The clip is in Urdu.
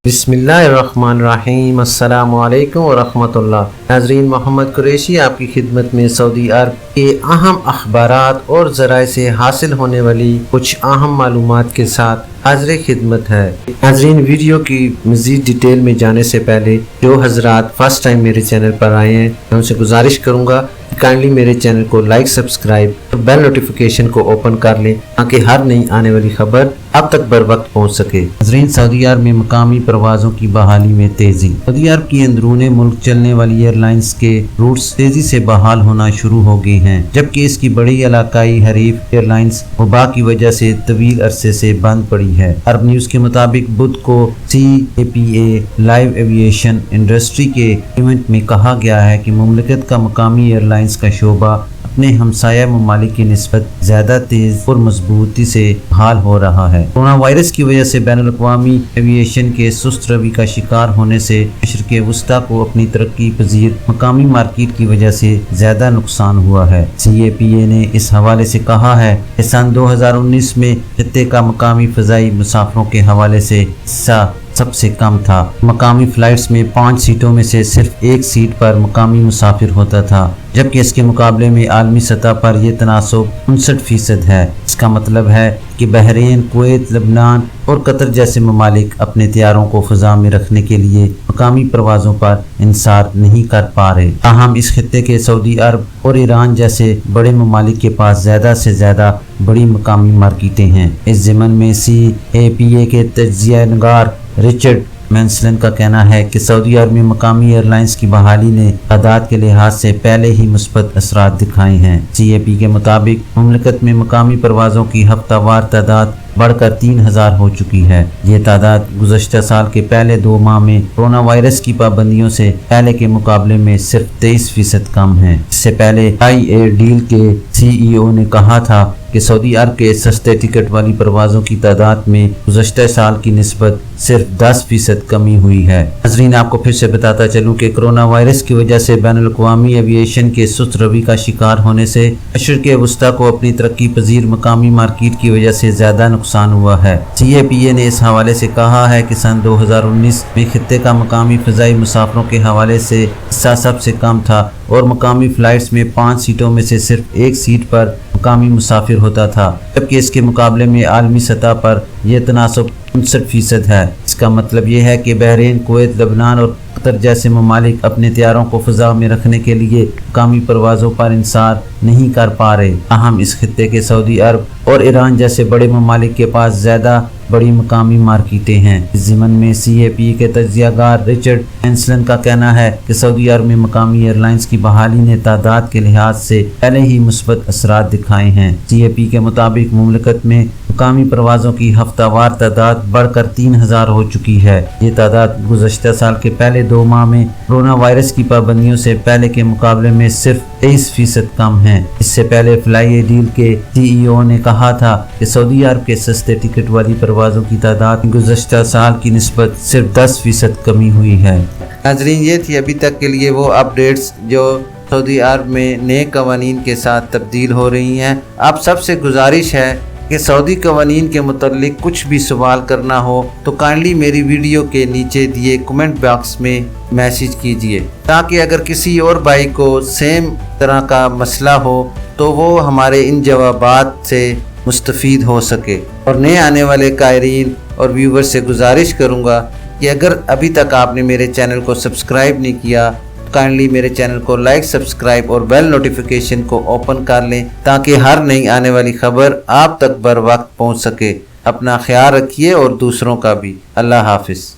بسم اللہ الرحمن الرحیم۔ السلام علیکم ورحمۃ اللہ۔ ناظرین، محمد قریشی آپ کی خدمت میں سعودی عرب کے اہم اخبارات اور ذرائع سے حاصل ہونے والی کچھ اہم معلومات کے ساتھ حاضر خدمت ہے۔ ناظرین، ویڈیو کی مزید ڈیٹیل میں جانے سے پہلے جو حضرات فرسٹ ٹائم میرے چینل پر آئے ہیں، میں ان سے گزارش کروں گا کہ کائنڈلی میرے چینل کو لائک، سبسکرائب اور بیل نوٹیفیکیشن کو اوپن کر لیں تاکہ ہر نئی آنے والی خبر اب تک بر وقت پہنچ سکے۔ ناظرین، سعودی عرب میں مقامی پروازوں کی بحالی میں تیزی۔ سعودی عرب کی اندرون ملک چلنے والی ایئر لائنز کے روٹس تیزی سے بحال ہونا شروع ہو گئے ہیں، جبکہ اس کی بڑی علاقائی حریف ایئر لائنز وبا کی وجہ سے طویل عرصے سے بند پڑی ہے۔ عرب نیوز کے مطابق بدھ کو CAPA لائیو ایویشن انڈسٹری کے ایونٹ میں کہا گیا ہے کہ مملکت کا مقامی ایئر لائنز کا شعبہ اپنے ہمسایہ ممالک کی نسبت زیادہ تیز اور مضبوطی سے بحال ہو رہا ہے۔ کورونا وائرس کی وجہ سے بین الاقوامی ایویشن کے سست روی کا شکار ہونے سے مشرق وسطیٰ کو اپنی ترقی پذیر مقامی مارکیٹ کی وجہ سے زیادہ نقصان ہوا ہے۔ CAPA نے اس حوالے سے کہا ہے کہ سن 2019 میں خطے کا مقامی فضائی مسافروں کے حوالے سے حصہ سب سے کم تھا۔ مقامی فلائٹس میں 5 سیٹوں میں سے صرف 1 سیٹ پر مقامی مسافر ہوتا تھا، جبکہ اس کے مقابلے میں عالمی سطح پر یہ تناسب 59% ہے۔ اس کا مطلب ہے کہ بحرین، کویت، لبنان اور قطر جیسے ممالک اپنے طیاروں کو فضا میں رکھنے کے لیے مقامی پروازوں پر انحصار نہیں کر پا رہے۔ تاہم اس خطے کے سعودی عرب اور ایران جیسے بڑے ممالک کے پاس زیادہ سے زیادہ بڑی مقامی مارکیٹیں ہیں۔ اس ضمن میں CAPA کے تجزیہ نگار رچرڈ مینسلن کا کہنا ہے کہ سعودی عرب میں مقامی ایئر لائنز کی بحالی نے تعداد کے لحاظ سے پہلے ہی مثبت اثرات دکھائے ہیں۔ CAPA کے مطابق مملکت میں مقامی پروازوں کی ہفتہ وار تعداد بڑھ کر 3000 ہو چکی ہے۔ یہ تعداد گزشتہ سال کے پہلے 2 ماہ میں کورونا وائرس کی پابندیوں سے پہلے کے مقابلے میں صرف 23% کم ہے۔ اس سے پہلے IA ڈیل کے CEO نے کہا تھا کہ سعودی عرب کے سستے ٹکٹ والی پروازوں کی تعداد میں گزشتہ سال کی نسبت صرف 10% کمی ہوئی ہے۔ ناظرین، آپ کو پھر سے بتاتا چلوں کہ کورونا وائرس کی وجہ سے بین الاقوامی ایویشن کے سست روی کا شکار ہونے سے مشرق وسطیٰ کو اپنی ترقی پذیر مقامی مارکیٹ کی وجہ سے زیادہ نقصان ہوا ہے۔ CAPA نے اس حوالے سے کہا ہے کہ سن 2019 میں خطے کا مقامی فضائی مسافروں کے حوالے سے حصہ سب سے کم تھا اور مقامی فلائٹس میں 5 سیٹوں میں سے صرف 1 سیٹ پر مقامی مسافر ہوتا تھا، جبکہ اس کے مقابلے میں عالمی سطح پر یہ تناسب 59% ہے۔ اس کا مطلب یہ ہے کہ بحرین، کویت، لبنان اور قطر جیسے ممالک اپنے طیاروں کو فضا میں رکھنے کے لیے مقامی پروازوں پر انحصار نہیں کر پا رہے۔ تاہم اس خطے کے سعودی عرب اور ایران جیسے بڑے ممالک کے پاس زیادہ بڑی مقامی مارکیٹیں ہیں۔ اس ضمن میں CAPA کے تجزیہ گار رچرڈ مینسلن کا کہنا ہے کہ سعودی عرب میں مقامی ایئر لائنز کی بحالی نے تعداد کے لحاظ سے پہلے ہی مثبت اثرات دکھائے ہیں۔ CAPA کے مطابق مملکت میں مقامی پروازوں کی ہفتہ وار تعداد بڑھ کر 3000 ہو چکی ہے۔ یہ تعداد گزشتہ سال کے پہلے 2 ماہ میں کورونا وائرس کی پابندیوں سے پہلے کے مقابلے میں صرف 23% کم ہے۔ اس سے پہلے فلائی ڈیل کے CEO نے کہا تھا کہ سعودی عرب کے سستے ٹکٹ والی پروازوں کی تعداد گزشتہ سال کی نسبت صرف 10% کمی ہوئی ہے۔ ناظرین، یہ تھی ابھی تک کے لیے وہ اپڈیٹس جو سعودی عرب میں نئے قوانین کے ساتھ تبدیل ہو رہی ہیں۔ آپ سب سے گزارش ہے کہ سعودی قوانین کے متعلق کچھ بھی سوال کرنا ہو تو کائنڈلی میری ویڈیو کے نیچے دیے کمنٹ باکس میں میسج کیجئے، تاکہ اگر کسی اور بھائی کو سیم طرح کا مسئلہ ہو تو وہ ہمارے ان جوابات سے مستفید ہو سکے۔ اور نئے آنے والے قائرین اور ویور سے گزارش کروں گا کہ اگر ابھی تک آپ نے میرے چینل کو سبسکرائب نہیں کیا تو کائنڈلی میرے چینل کو لائک، سبسکرائب اور بیل نوٹیفیکیشن کو اوپن کر لیں تاکہ ہر نئی آنے والی خبر آپ تک بر وقت پہنچ سکے۔ اپنا خیال رکھیے اور دوسروں کا بھی۔ اللہ حافظ۔